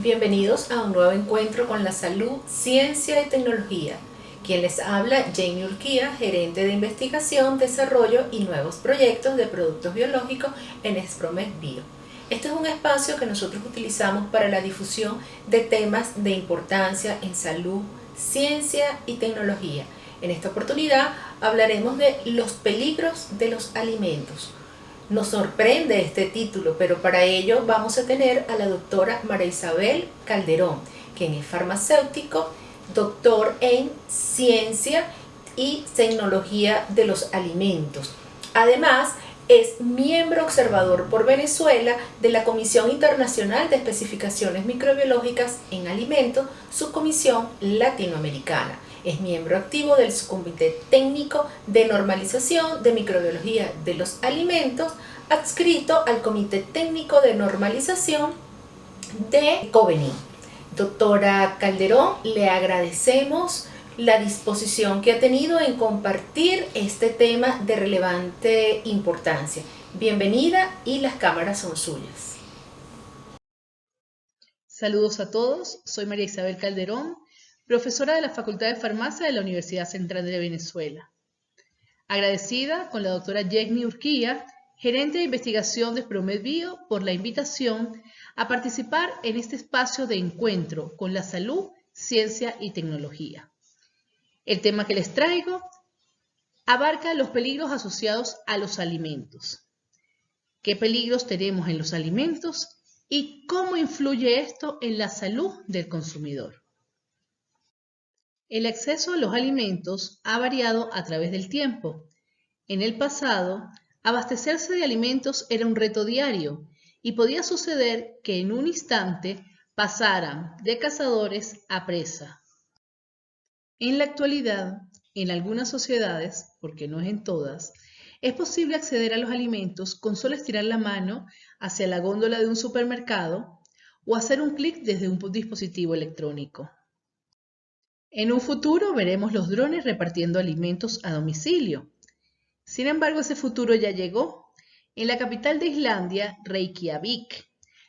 Bienvenidos a un nuevo encuentro con la salud, ciencia y tecnología. Quien les habla, Jamie Urquía, gerente de investigación, desarrollo y nuevos proyectos de productos biológicos en Spromed Bio. Este es un espacio que nosotros utilizamos para la difusión de temas de importancia en salud, ciencia y tecnología. En esta oportunidad hablaremos de los peligros de los alimentos. Nos sorprende este título, pero para ello vamos a tener a la doctora María Isabel Calderón, quien es farmacéutico, doctor en ciencia y tecnología de los alimentos. Además, es miembro observador por Venezuela de la Comisión Internacional de Especificaciones Microbiológicas en Alimentos, subcomisión latinoamericana. Es miembro activo del Subcomité Técnico de Normalización de Microbiología de los Alimentos, adscrito al Comité Técnico de Normalización de Covenant. Doctora Calderón, le agradecemos la disposición que ha tenido en compartir este tema de relevante importancia. Bienvenida y las cámaras son suyas. Saludos a todos, soy María Isabel Calderón, profesora de la Facultad de Farmacia de la Universidad Central de Venezuela. Agradecida con la doctora Jamie Urquía, gerente de investigación de Spromed Bio, por la invitación a participar en este espacio de encuentro con la salud, ciencia y tecnología. El tema que les traigo abarca los peligros asociados a los alimentos. ¿Qué peligros tenemos en los alimentos y cómo influye esto en la salud del consumidor? El acceso a los alimentos ha variado a través del tiempo. En el pasado, abastecerse de alimentos era un reto diario y podía suceder que en un instante pasaran de cazadores a presa. En la actualidad, en algunas sociedades, porque no es en todas, es posible acceder a los alimentos con solo estirar la mano hacia la góndola de un supermercado o hacer un clic desde un dispositivo electrónico. En un futuro veremos los drones repartiendo alimentos a domicilio. Sin embargo, ese futuro ya llegó. En la capital de Islandia, Reykjavik,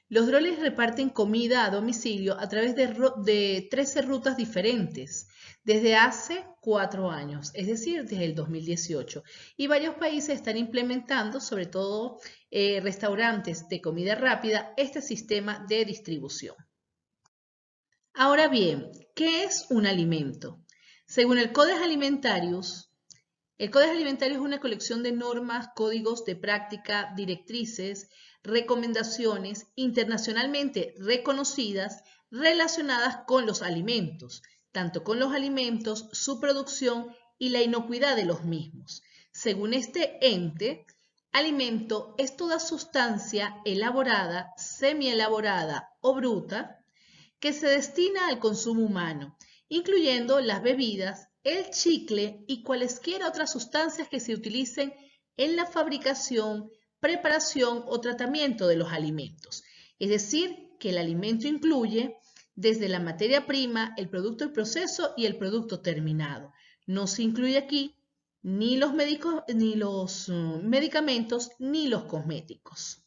los drones reparten comida a domicilio a través de 13 rutas diferentes desde hace 4 años, es decir, desde el 2018. Y varios países están implementando, sobre todo restaurantes de comida rápida, este sistema de distribución. Ahora bien, ¿qué es un alimento? Según el Codex Alimentarius es una colección de normas, códigos de práctica, directrices, recomendaciones internacionalmente reconocidas relacionadas con los alimentos, tanto con los alimentos, su producción y la inocuidad de los mismos. Según este ente, alimento es toda sustancia elaborada, semielaborada o bruta que se destina al consumo humano, incluyendo las bebidas, el chicle y cualesquiera otras sustancias que se utilicen en la fabricación, preparación o tratamiento de los alimentos. Es decir, que el alimento incluye desde la materia prima, el producto en proceso y el producto terminado. No se incluye aquí ni los medicamentos ni los cosméticos.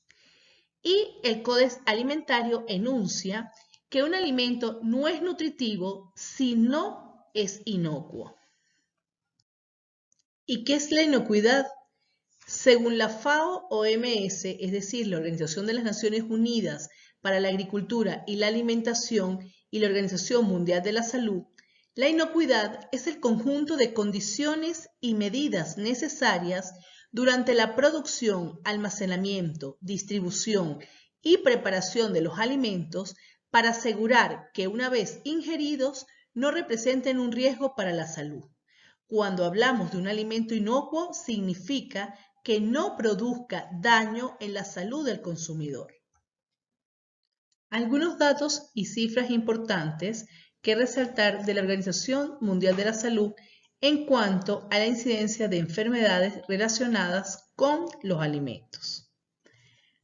Y el Codex Alimentario enuncia que un alimento no es nutritivo si no es inocuo. ¿Y qué es la inocuidad? Según la FAO-OMS, es decir, la Organización de las Naciones Unidas para la Agricultura y la Alimentación y la Organización Mundial de la Salud, la inocuidad es el conjunto de condiciones y medidas necesarias durante la producción, almacenamiento, distribución y preparación de los alimentos para asegurar que una vez ingeridos no representen un riesgo para la salud. Cuando hablamos de un alimento inocuo, significa que no produzca daño en la salud del consumidor. Algunos datos y cifras importantes que resaltar de la Organización Mundial de la Salud en cuanto a la incidencia de enfermedades relacionadas con los alimentos.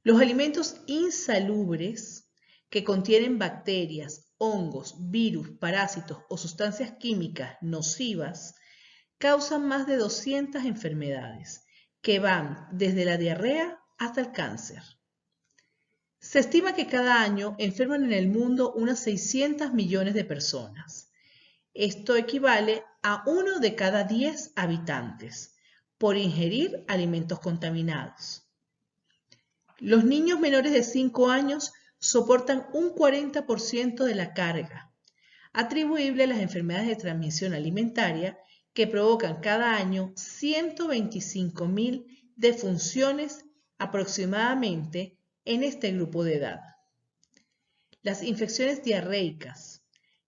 Los alimentos insalubres que contienen bacterias, hongos, virus, parásitos o sustancias químicas nocivas causan más de 200 enfermedades que van desde la diarrea hasta el cáncer. Se estima que cada año enferman en el mundo unas 600 millones de personas. Esto equivale a 1 de cada 10 habitantes por ingerir alimentos contaminados. Los niños menores de 5 años soportan un 40% de la carga, atribuible a las enfermedades de transmisión alimentaria que provocan cada año 125.000 defunciones aproximadamente en este grupo de edad. Las infecciones diarreicas,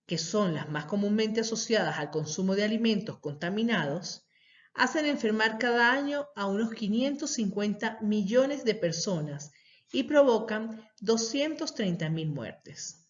que son las más comúnmente asociadas al consumo de alimentos contaminados, hacen enfermar cada año a unos 550 millones de personas y provocan 230.000 muertes.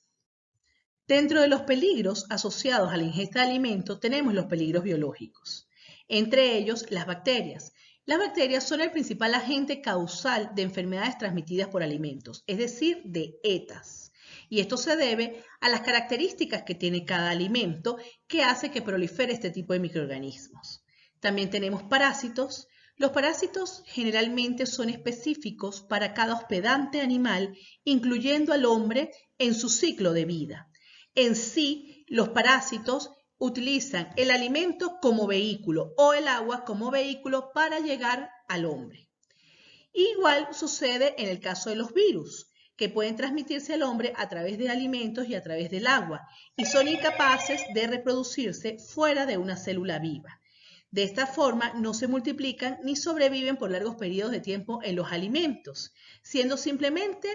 Dentro de los peligros asociados a la ingesta de alimentos tenemos los peligros biológicos, entre ellos las bacterias. Las bacterias son el principal agente causal de enfermedades transmitidas por alimentos, es decir, de ETAs. Y esto se debe a las características que tiene cada alimento que hace que prolifere este tipo de microorganismos. También tenemos parásitos. Los parásitos generalmente son específicos para cada hospedante animal, incluyendo al hombre en su ciclo de vida. En sí, los parásitos utilizan el alimento como vehículo o el agua como vehículo para llegar al hombre. Igual sucede en el caso de los virus, que pueden transmitirse al hombre a través de alimentos y a través del agua, y son incapaces de reproducirse fuera de una célula viva. De esta forma no se multiplican ni sobreviven por largos periodos de tiempo en los alimentos, siendo simplemente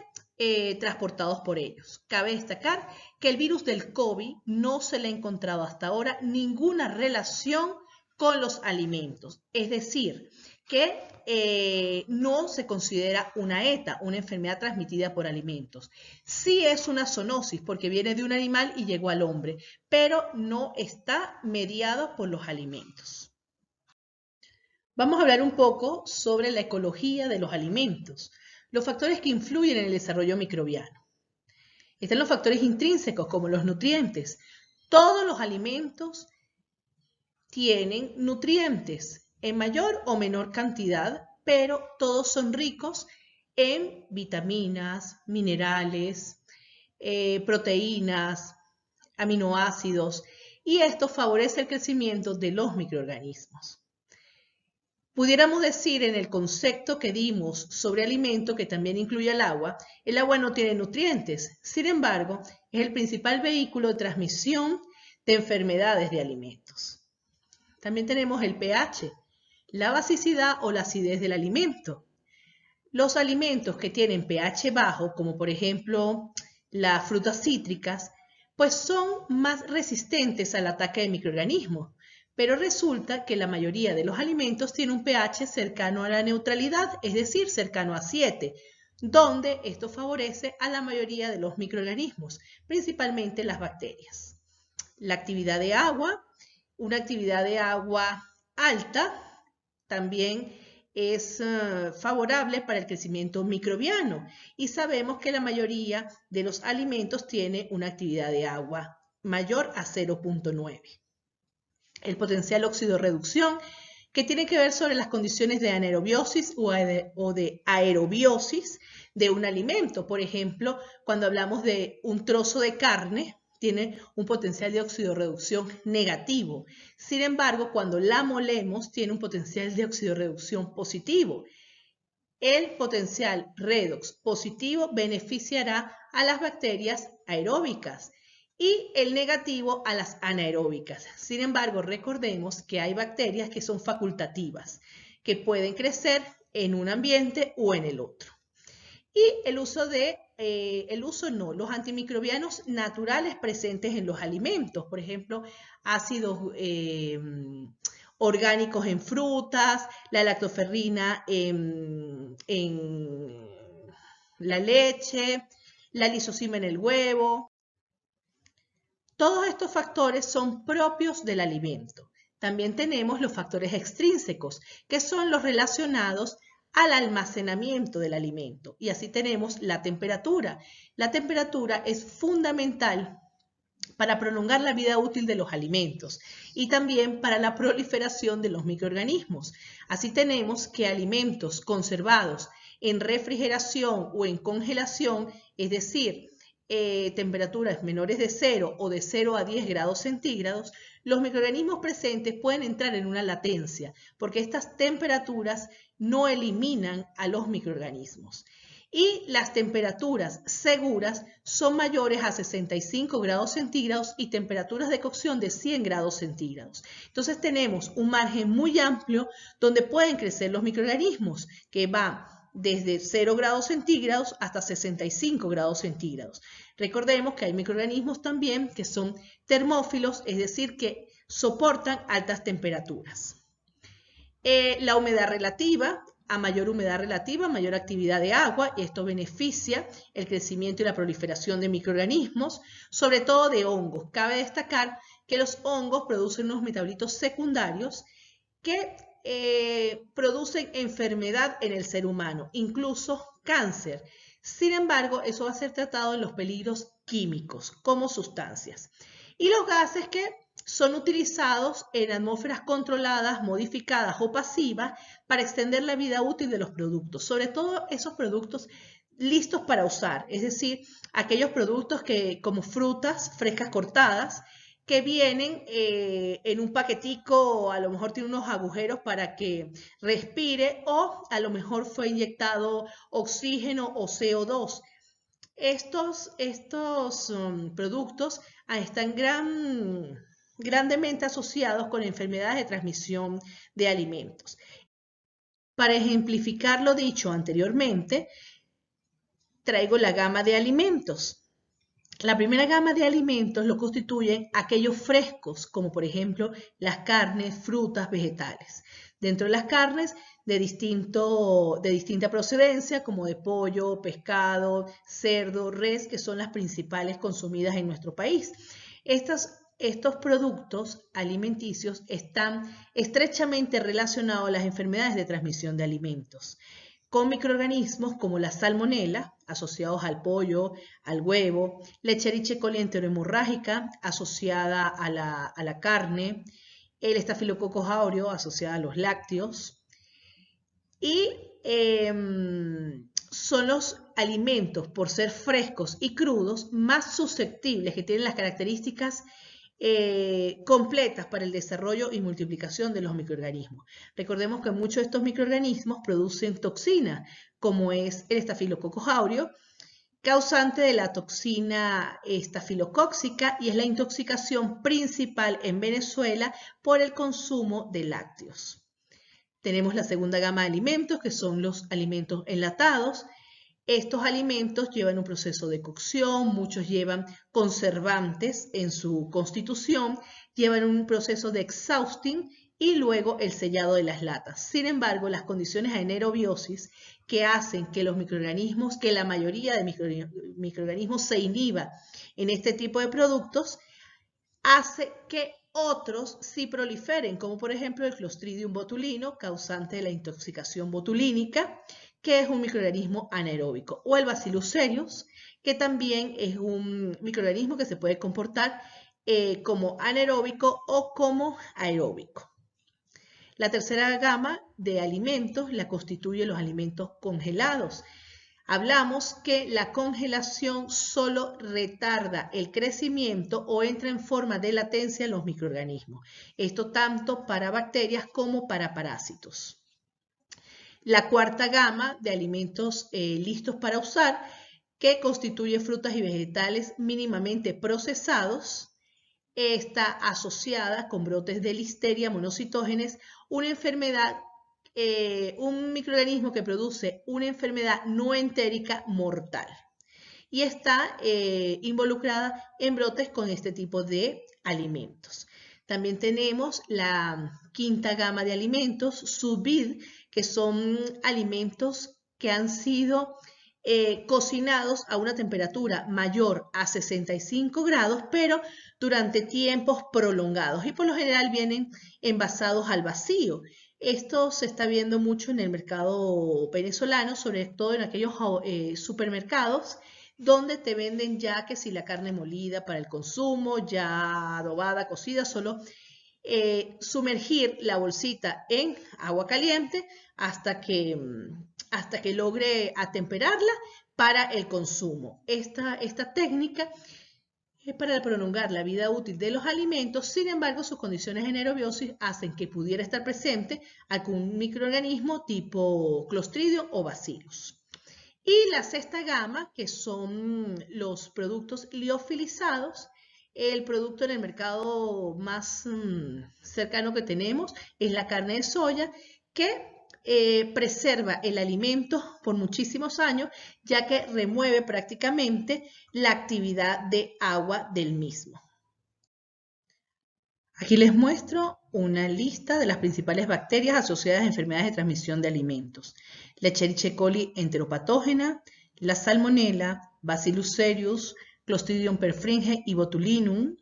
transportados por ellos. Cabe destacar que el virus del COVID no se le ha encontrado hasta ahora ninguna relación con los alimentos, es decir, que no se considera una ETA, una enfermedad transmitida por alimentos. Sí es una zoonosis porque viene de un animal y llegó al hombre, pero no está mediado por los alimentos. Vamos a hablar un poco sobre la ecología de los alimentos, los factores que influyen en el desarrollo microbiano. Están los factores intrínsecos como los nutrientes. Todos los alimentos tienen nutrientes en mayor o menor cantidad, pero todos son ricos en vitaminas, minerales, proteínas, aminoácidos, y esto favorece el crecimiento de los microorganismos. Pudiéramos decir en el concepto que dimos sobre alimento, que también incluye el agua no tiene nutrientes, sin embargo, es el principal vehículo de transmisión de enfermedades de alimentos. También tenemos el pH, la basicidad o la acidez del alimento. Los alimentos que tienen pH bajo, como por ejemplo las frutas cítricas, pues son más resistentes al ataque de microorganismos. Pero resulta que la mayoría de los alimentos tiene un pH cercano a la neutralidad, es decir, cercano a 7, donde esto favorece a la mayoría de los microorganismos, principalmente las bacterias. La actividad de agua, una actividad de agua alta, también es favorable para el crecimiento microbiano y sabemos que la mayoría de los alimentos tiene una actividad de agua mayor a 0.9. El potencial óxido-reducción, que tiene que ver sobre las condiciones de anaerobiosis o de aerobiosis de un alimento. Por ejemplo, cuando hablamos de un trozo de carne, tiene un potencial de óxido-reducción negativo. Sin embargo, cuando la molemos, tiene un potencial de óxido-reducción positivo. El potencial redox positivo beneficiará a las bacterias aeróbicas y el negativo a las anaeróbicas. Sin embargo, recordemos que hay bacterias que son facultativas, que pueden crecer en un ambiente o en el otro. Y los antimicrobianos naturales presentes en los alimentos, por ejemplo, ácidos orgánicos en frutas, la lactoferrina en la leche, la lisozima en el huevo. Todos estos factores son propios del alimento. También tenemos los factores extrínsecos, que son los relacionados al almacenamiento del alimento. Y así tenemos la temperatura. La temperatura es fundamental para prolongar la vida útil de los alimentos y también para la proliferación de los microorganismos. Así tenemos que alimentos conservados en refrigeración o en congelación, es decir, temperaturas menores de 0 o de 0 a 10 grados centígrados, los microorganismos presentes pueden entrar en una latencia, porque estas temperaturas no eliminan a los microorganismos. Y las temperaturas seguras son mayores a 65 grados centígrados y temperaturas de cocción de 100 grados centígrados. Entonces tenemos un margen muy amplio donde pueden crecer los microorganismos, que va desde 0 grados centígrados hasta 65 grados centígrados. Recordemos que hay microorganismos también que son termófilos, es decir, que soportan altas temperaturas. La humedad relativa, a mayor humedad relativa, mayor actividad de agua, y esto beneficia el crecimiento y la proliferación de microorganismos, sobre todo de hongos. Cabe destacar que los hongos producen unos metabolitos secundarios que producen enfermedad en el ser humano, incluso cáncer. Sin embargo, eso va a ser tratado en los peligros químicos como sustancias. Y los gases que son utilizados en atmósferas controladas, modificadas o pasivas para extender la vida útil de los productos, sobre todo esos productos listos para usar, es decir, aquellos productos que, como frutas frescas cortadas, que vienen en un paquetico, a lo mejor tiene unos agujeros para que respire, o a lo mejor fue inyectado oxígeno o CO2. Estos productos están grandemente asociados con enfermedades de transmisión de alimentos. Para ejemplificar lo dicho anteriormente, traigo la gama de alimentos. La primera gama de alimentos lo constituyen aquellos frescos, como por ejemplo las carnes, frutas, vegetales. Dentro de las carnes de distinta procedencia, como de pollo, pescado, cerdo, res, que son las principales consumidas en nuestro país. Estos productos alimenticios están estrechamente relacionados a las enfermedades de transmisión de alimentos, con microorganismos como la salmonela, asociados al pollo, al huevo, la Escherichia coli enterohemorrágica, asociada a la carne, el Staphylococcus aureus, asociada a los lácteos, y son los alimentos, por ser frescos y crudos, más susceptibles, que tienen las características completas para el desarrollo y multiplicación de los microorganismos. Recordemos que muchos de estos microorganismos producen toxinas, como es el Staphylococcus aureus, causante de la toxina estafilocóxica, y es la intoxicación principal en Venezuela por el consumo de lácteos. Tenemos la segunda gama de alimentos, que son los alimentos enlatados. Estos alimentos llevan un proceso de cocción, muchos llevan conservantes en su constitución, llevan un proceso de exhausting y luego el sellado de las latas. Sin embargo, las condiciones de anaerobiosis que hacen que los microorganismos, que la mayoría de microorganismos se inhiba en este tipo de productos, hace que otros sí proliferen, como por ejemplo el Clostridium botulino, causante de la intoxicación botulínica, que es un microorganismo anaeróbico, o el Bacillus cereus, que también es un microorganismo que se puede comportar como anaeróbico o como aeróbico. La tercera gama de alimentos la constituyen los alimentos congelados. Hablamos que la congelación solo retarda el crecimiento o entra en forma de latencia en los microorganismos. Esto tanto para bacterias como para parásitos. La cuarta gama de alimentos listos para usar, que constituye frutas y vegetales mínimamente procesados, está asociada con brotes de Listeria monocytogenes, una enfermedad, un microorganismo que produce una enfermedad no entérica mortal, y está involucrada en brotes con este tipo de alimentos. También tenemos la quinta gama de alimentos, sous vide, que son alimentos que han sido cocinados a una temperatura mayor a 65 grados, pero durante tiempos prolongados, y por lo general vienen envasados al vacío. Esto se está viendo mucho en el mercado venezolano, sobre todo en aquellos supermercados donde te venden ya que si la carne molida para el consumo, ya adobada, cocida, solo sumergir la bolsita en agua caliente hasta que hasta que logre atemperarla para el consumo. Esta técnica es para prolongar la vida útil de los alimentos, sin embargo, sus condiciones de anaerobiosis hacen que pudiera estar presente algún microorganismo tipo Clostridium o Bacillus. Y la sexta gama, que son los productos liofilizados. El producto en el mercado más cercano que tenemos es la carne de soya, que preserva el alimento por muchísimos años, ya que remueve prácticamente la actividad de agua del mismo. Aquí les muestro una lista de las principales bacterias asociadas a enfermedades de transmisión de alimentos. La Escherichia coli enteropatógena, la Salmonella, Bacillus cereus, Clostridium perfringens y Botulinum,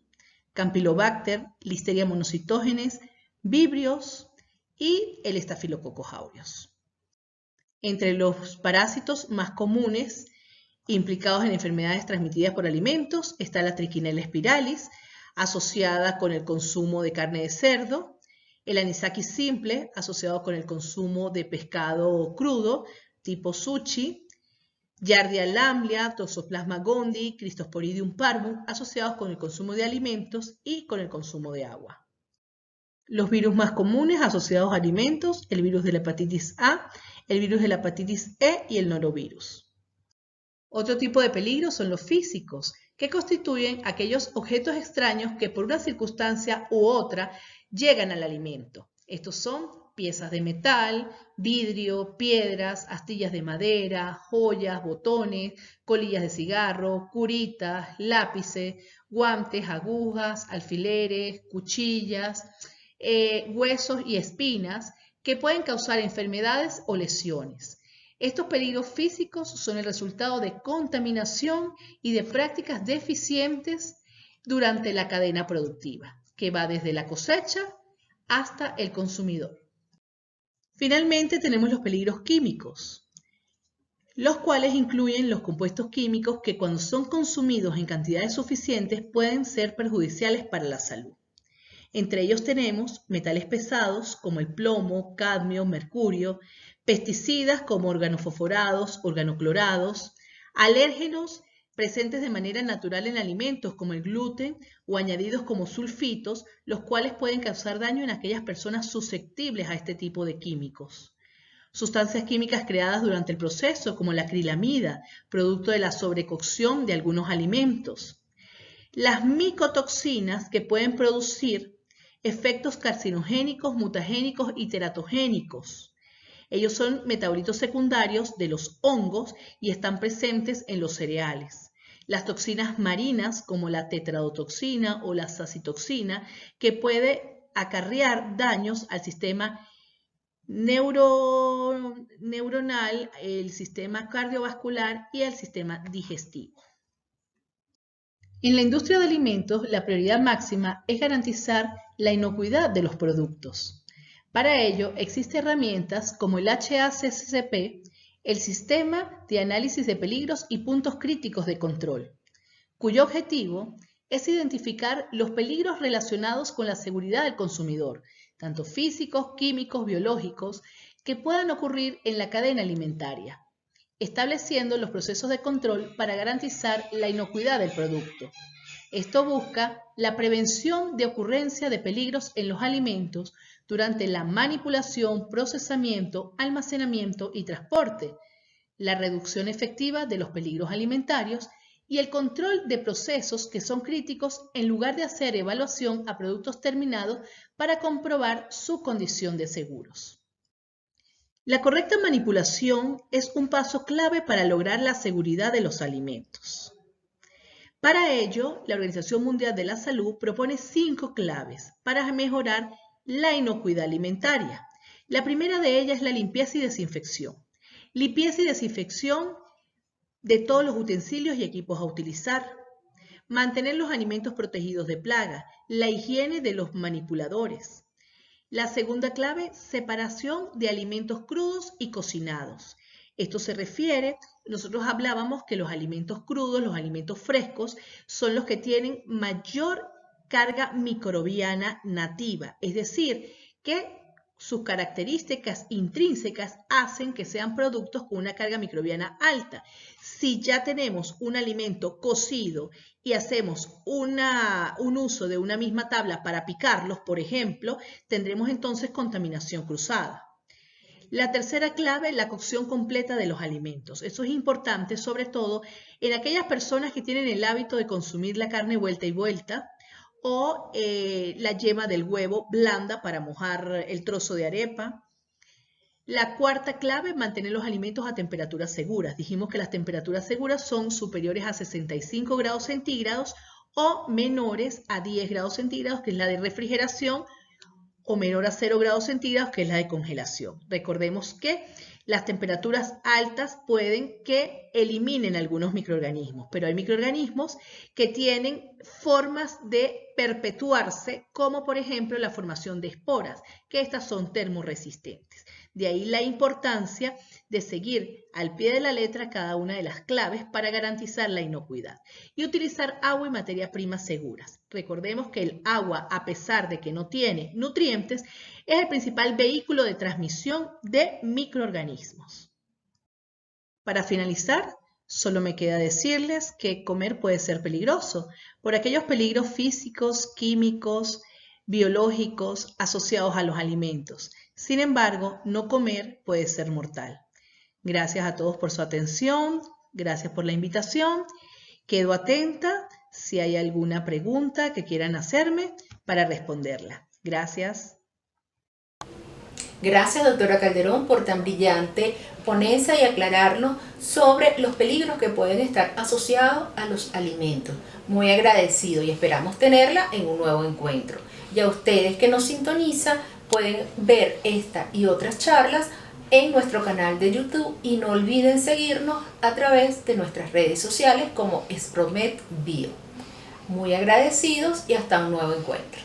Campylobacter, Listeria monocytogenes, Vibrios y el Staphylococcus aureus. Entre los parásitos más comunes implicados en enfermedades transmitidas por alimentos está la Trichinella spiralis, asociada con el consumo de carne de cerdo, el Anisakis simple, asociado con el consumo de pescado crudo, tipo sushi, Giardia lamblia, Toxoplasma gondii, Cryptosporidium parvum, asociados con el consumo de alimentos y con el consumo de agua. Los virus más comunes asociados a alimentos, el virus de la hepatitis A, el virus de la hepatitis E y el norovirus. Otro tipo de peligros son los físicos, que constituyen aquellos objetos extraños que por una circunstancia u otra llegan al alimento. Estos son piezas de metal, vidrio, piedras, astillas de madera, joyas, botones, colillas de cigarro, curitas, lápices, guantes, agujas, alfileres, cuchillas, huesos y espinas que pueden causar enfermedades o lesiones. Estos peligros físicos son el resultado de contaminación y de prácticas deficientes durante la cadena productiva, que va desde la cosecha hasta el consumidor. Finalmente tenemos los peligros químicos, los cuales incluyen los compuestos químicos que cuando son consumidos en cantidades suficientes pueden ser perjudiciales para la salud. Entre ellos tenemos metales pesados como el plomo, cadmio, mercurio, pesticidas como organofosforados, organoclorados, alérgenos presentes de manera natural en alimentos como el gluten o añadidos como sulfitos, los cuales pueden causar daño en aquellas personas susceptibles a este tipo de químicos. Sustancias químicas creadas durante el proceso como la acrilamida, producto de la sobrecocción de algunos alimentos. Las micotoxinas que pueden producir efectos carcinogénicos, mutagénicos y teratogénicos. Ellos son metabolitos secundarios de los hongos y están presentes en los cereales. Las toxinas marinas como la tetradotoxina o la sacitoxina que puede acarrear daños al sistema neuronal, el sistema cardiovascular y el sistema digestivo. En la industria de alimentos, la prioridad máxima es garantizar la inocuidad de los productos. Para ello, existen herramientas como el HACCP, el Sistema de Análisis de Peligros y Puntos Críticos de Control, cuyo objetivo es identificar los peligros relacionados con la seguridad del consumidor, tanto físicos, químicos, biológicos, que puedan ocurrir en la cadena alimentaria, estableciendo los procesos de control para garantizar la inocuidad del producto. Esto busca la prevención de ocurrencia de peligros en los alimentos durante la manipulación, procesamiento, almacenamiento y transporte, la reducción efectiva de los peligros alimentarios y el control de procesos que son críticos en lugar de hacer evaluación a productos terminados para comprobar su condición de seguros. La correcta manipulación es un paso clave para lograr la seguridad de los alimentos. Para ello, la Organización Mundial de la Salud propone 5 claves para mejorar la inocuidad alimentaria. La primera de ellas es la limpieza y desinfección. Limpieza y desinfección de todos los utensilios y equipos a utilizar. Mantener los alimentos protegidos de plaga. La higiene de los manipuladores. La segunda clave, separación de alimentos crudos y cocinados. Esto se refiere, nosotros hablábamos que los alimentos crudos, los alimentos frescos, son los que tienen mayor carga microbiana nativa, es decir, que sus características intrínsecas hacen que sean productos con una carga microbiana alta. Si ya tenemos un alimento cocido y hacemos un uso de una misma tabla para picarlos, por ejemplo, tendremos entonces contaminación cruzada. La tercera clave, la cocción completa de los alimentos. Eso es importante, sobre todo en aquellas personas que tienen el hábito de consumir la carne vuelta y vuelta, o la yema del huevo blanda para mojar el trozo de arepa. La cuarta clave, mantener los alimentos a temperaturas seguras. Dijimos que las temperaturas seguras son superiores a 65 grados centígrados o menores a 10 grados centígrados, que es la de refrigeración, o menor a 0 grados centígrados, que es la de congelación. Recordemos que las temperaturas altas pueden que eliminen algunos microorganismos, pero hay microorganismos que tienen formas de perpetuarse, como por ejemplo la formación de esporas, que estas son termorresistentes. De ahí la importancia de seguir al pie de la letra cada una de las claves para garantizar la inocuidad y utilizar agua y materia prima seguras. Recordemos que el agua, a pesar de que no tiene nutrientes, es el principal vehículo de transmisión de microorganismos. Para finalizar, solo me queda decirles que comer puede ser peligroso por aquellos peligros físicos, químicos, biológicos asociados a los alimentos. Sin embargo, no comer puede ser mortal. Gracias a todos por su atención, gracias por la invitación. Quedo atenta si hay alguna pregunta que quieran hacerme para responderla. Gracias. Gracias, doctora Calderón, por tan brillante ponencia y aclararnos sobre los peligros que pueden estar asociados a los alimentos. Muy agradecido y esperamos tenerla en un nuevo encuentro. Y a ustedes que nos sintonizan pueden ver esta y otras charlas en nuestro canal de YouTube y no olviden seguirnos a través de nuestras redes sociales como Spromed Bio. Muy agradecidos y hasta un nuevo encuentro.